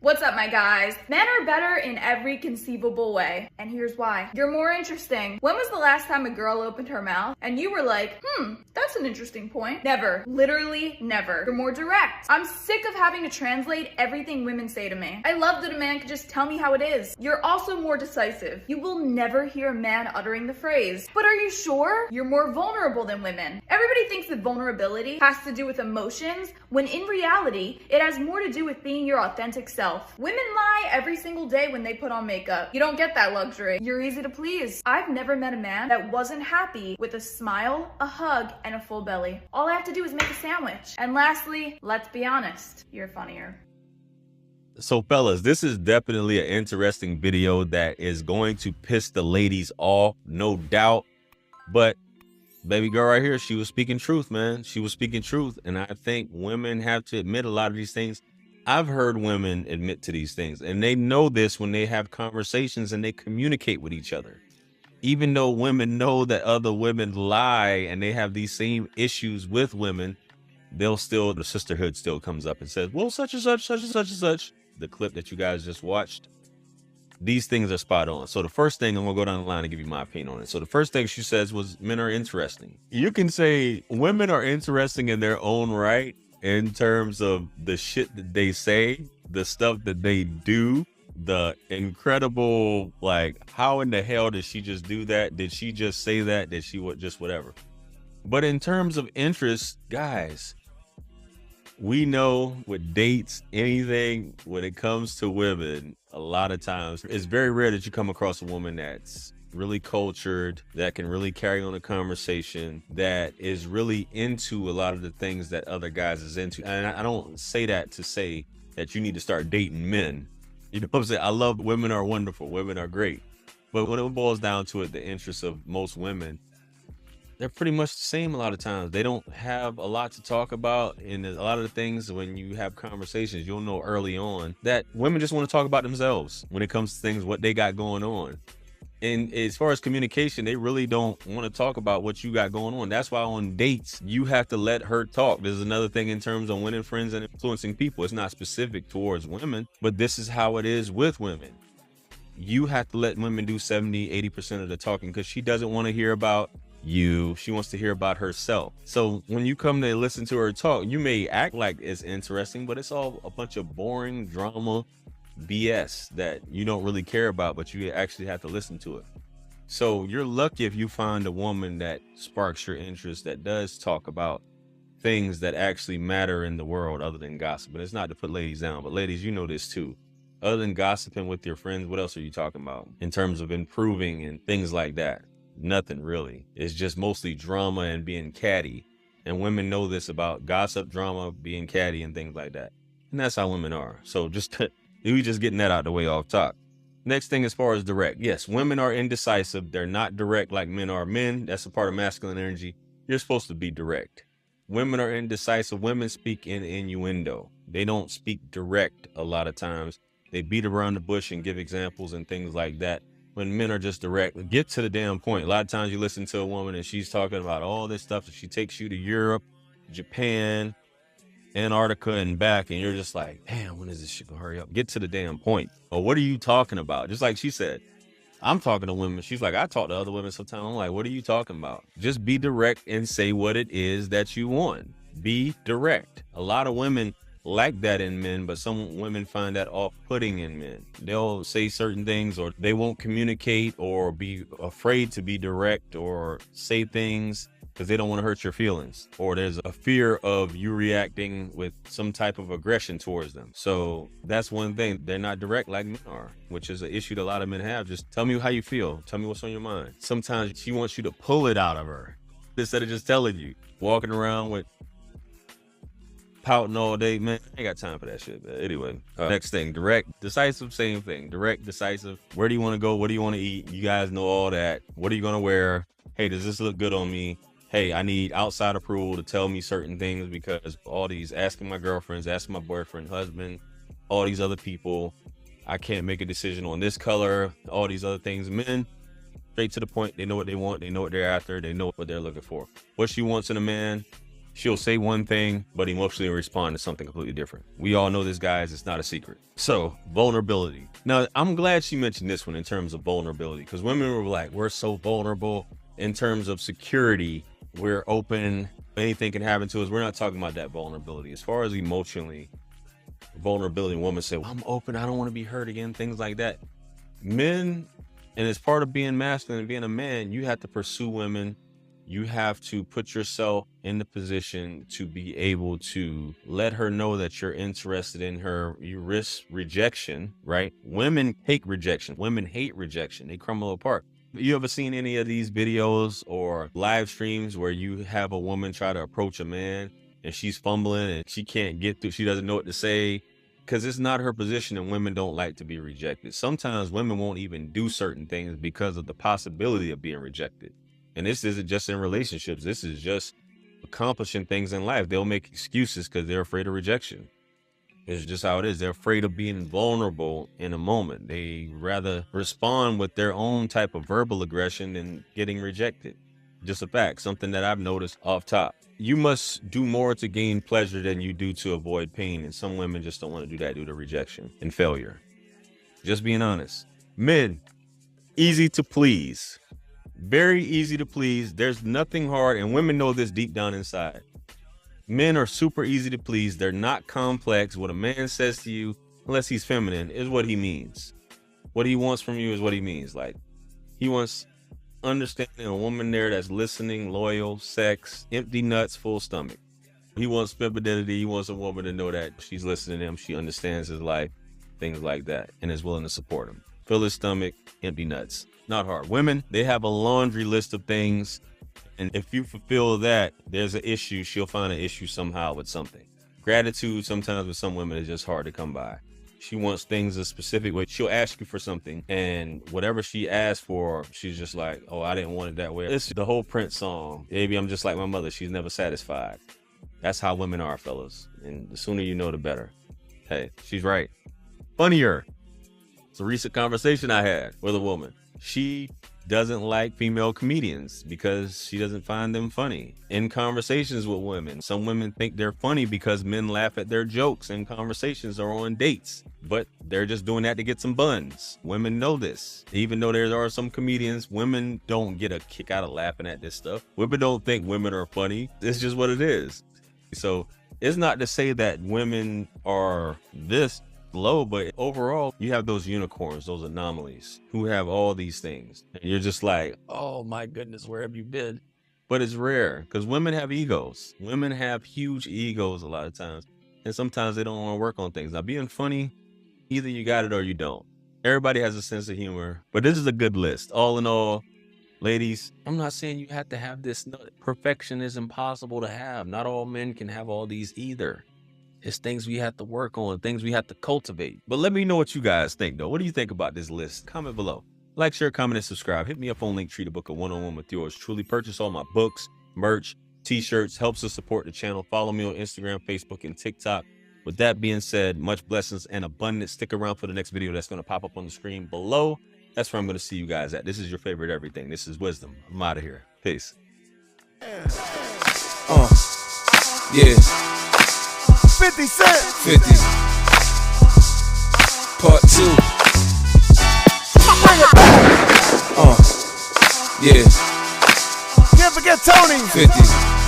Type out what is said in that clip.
What's up, my guys? Men are better in every conceivable way, and here's why. You're more interesting. When was the last time a girl opened her mouth and you were like, that's an interesting point? Never. Literally never. You're more direct. I'm sick of having to translate everything women say to me. I love that a man can just tell me how it is. You're also more decisive. You will never hear a man uttering the phrase, but are you sure? You're more vulnerable than women. Everybody thinks that vulnerability has to do with emotions, when in reality, it has more to do with being your authentic self. Women lie every single day when they put on makeup. You don't get that luxury. You're easy to please. I've never met a man that wasn't happy with a smile, a hug, and a full belly. All I have to do is make a sandwich. And lastly, let's be honest, you're funnier. So fellas, this is definitely an interesting video that is going to piss the ladies off, no doubt. But baby girl right here, she was speaking truth, man. She was speaking truth. And I think women have to admit a lot of these things. I've heard women admit to these things, and they know this when they have conversations and they communicate with each other. Even though women know that other women lie and they have these same issues with women, the sisterhood still comes up and says, well, such and such, such and such and such. The clip that you guys just watched, these things are spot on. So the first thing, I'm gonna go down the line and give you my opinion on it. So the first thing she says was men are interesting. You can say women are interesting in their own right, in terms of the shit that they say, the stuff that they do, the incredible, like, how in the hell did she just do that? Did she just say that? Did she just whatever? But in terms of interest, guys, we know with dates, anything, when it comes to women, a lot of times it's very rare that you come across a woman that's really cultured, that can really carry on a conversation, that is really into a lot of the things that other guys is into. And I don't say that to say that you need to start dating men. You know what I'm saying? I love women are wonderful. Women are great. But when it boils down to it, the interests of most women, they're pretty much the same a lot of times. They don't have a lot to talk about. And a lot of the things, when you have conversations, you'll know early on that women just want to talk about themselves when it comes to things, what they got going on. And as far as communication, they really don't want to talk about what you got going on. That's why on dates, you have to let her talk. There's another thing in terms of winning friends and influencing people. It's not specific towards women, but this is how it is with women. You have to let women do 70, 80% of the talking, because she doesn't want to hear about you. She wants to hear about herself. So when you come to listen to her talk, you may act like it's interesting, but it's all a bunch of boring drama BS that you don't really care about, but you actually have to listen to it. So you're lucky if you find a woman that sparks your interest, that does talk about things that actually matter in the world other than gossip. But it's not to put ladies down, but ladies, you know this too. Other than gossiping with your friends, what else are you talking about in terms of improving and things like that? Nothing really. It's just mostly drama and being catty. And women know this about gossip, drama, being catty, and things like that. And that's how women are. So we just getting that out of the way off top. Next thing, as far as direct. Yes, women are indecisive. They're not direct like men are. Men, that's a part of masculine energy. You're supposed to be direct. Women are indecisive. Women speak in innuendo. They don't speak direct a lot of times. They beat around the bush and give examples and things like that. When men are just direct, get to the damn point. A lot of times you listen to a woman and she's talking about all this stuff, and she takes you to Europe, Japan, Antarctica and back, and you're just like, damn, when is this shit gonna hurry up? Get to the damn point. Or what are you talking about? Just like she said, I'm talking to women. She's like, I talk to other women sometimes. I'm like, what are you talking about? Just be direct and say what it is that you want. Be direct. A lot of women like that in men, but some women find that off-putting in men. They'll say certain things, or they won't communicate, or be afraid to be direct or say things because they don't want to hurt your feelings, or there's a fear of you reacting with some type of aggression towards them. So that's one thing. They're not direct like men are, which is an issue that a lot of men have. Just tell me how you feel. Tell me what's on your mind. Sometimes she wants you to pull it out of her instead of just telling you. Walking around with pouting all day, man, I ain't got time for that shit. But anyway, next thing, direct, decisive, same thing. Direct, decisive. Where do you want to go? What do you want to eat? You guys know all that. What are you going to wear? Hey, does this look good on me? Hey, I need outside approval to tell me certain things, because all these asking my girlfriends, asking my boyfriend, husband, all these other people, I can't make a decision on this color, all these other things. Men, straight to the point. They know what they want. They know what they're after. They know what they're looking for. What she wants in a man, She'll say one thing, but emotionally respond to something completely different. We all know this, guys. It's not a secret. So, vulnerability. Now, I'm glad she mentioned this one in terms of vulnerability, because women were like, we're so vulnerable in terms of security. We're open. Anything can happen to us. We're not talking about that vulnerability. As far as emotionally, vulnerability, women say, well, I'm open. I don't want to be hurt again. Things like that. Men, and as part of being masculine and being a man, you have to pursue women. You have to put yourself in the position to be able to let her know that you're interested in her. You risk rejection, right? Women hate rejection. Women hate rejection. They crumble apart. You ever seen any of these videos or live streams where you have a woman try to approach a man and she's fumbling and she can't get through? She doesn't know what to say because it's not her position, and women don't like to be rejected. Sometimes women won't even do certain things because of the possibility of being rejected. And this isn't just in relationships. This is just accomplishing things in life. They'll make excuses because they're afraid of rejection. It's just how it is. They're afraid of being vulnerable in a moment. They rather respond with their own type of verbal aggression than getting rejected. Just a fact, something that I've noticed off top. You must do more to gain pleasure than you do to avoid pain. And some women just don't want to do that due to rejection and failure. Just being honest. Men, easy to please. Very easy to please. There's nothing hard, and women know this deep down inside. Men are super easy to please. They're not complex. What a man says to you, unless he's feminine, is what he means. What he wants from you is what he means. Like, he wants understanding, a woman there that's listening, loyal, sex, empty nuts, full stomach. He wants femininity. He wants a woman to know that she's listening to him. She understands his life, things like that, and is willing to support him. Fill his stomach, empty nuts. Not hard. Women, they have a laundry list of things. And if you fulfill that, there's an issue. She'll find an issue somehow with something. Gratitude, sometimes with some women, is just hard to come by. She wants things a specific way. She'll ask you for something, and whatever she asks for, she's just like, oh, I didn't want it that way. It's the whole Prince song. Baby, I'm just like my mother. She's never satisfied. That's how women are, fellas. And the sooner you know, the better. Hey, she's right. Funnier. It's a recent conversation I had with a woman. She doesn't like female comedians because she doesn't find them funny. In conversations with women, some women think they're funny because men laugh at their jokes in conversations or on dates, but they're just doing that to get some buns. Women know this. Even though there are some comedians, women don't get a kick out of laughing at this stuff. Women don't think women are funny. It's just what it is. So it's not to say that women are this low, but overall you have those unicorns, those anomalies who have all these things, and you're just like, oh my goodness, where have you been? But it's rare because women have egos. Women have huge egos a lot of times, and sometimes they don't want to work on things. Now, being funny, either you got it or you don't. Everybody has a sense of humor, but this is a good list. All in all, ladies, I'm not saying you have to have this. Perfection is impossible to have. Not all men can have all these either. It's things we have to work on, things we have to cultivate. But let me know what you guys think, though. What do you think about this list? Comment below. Like, share, comment, and subscribe. Hit me up on Linktree to book a one-on-one with yours truly. Purchase all my books, merch, t-shirts. Helps us support the channel. Follow me on Instagram, Facebook, and TikTok. With that being said, much blessings and abundance. Stick around for the next video that's going to pop up on the screen below. That's where I'm going to see you guys at. This is your favorite everything. This is Wisdom. I'm out of here. Peace. Yeah. 50 Cent. 50. Part 2. Bring it back. Yeah. Can't forget Tony. 50.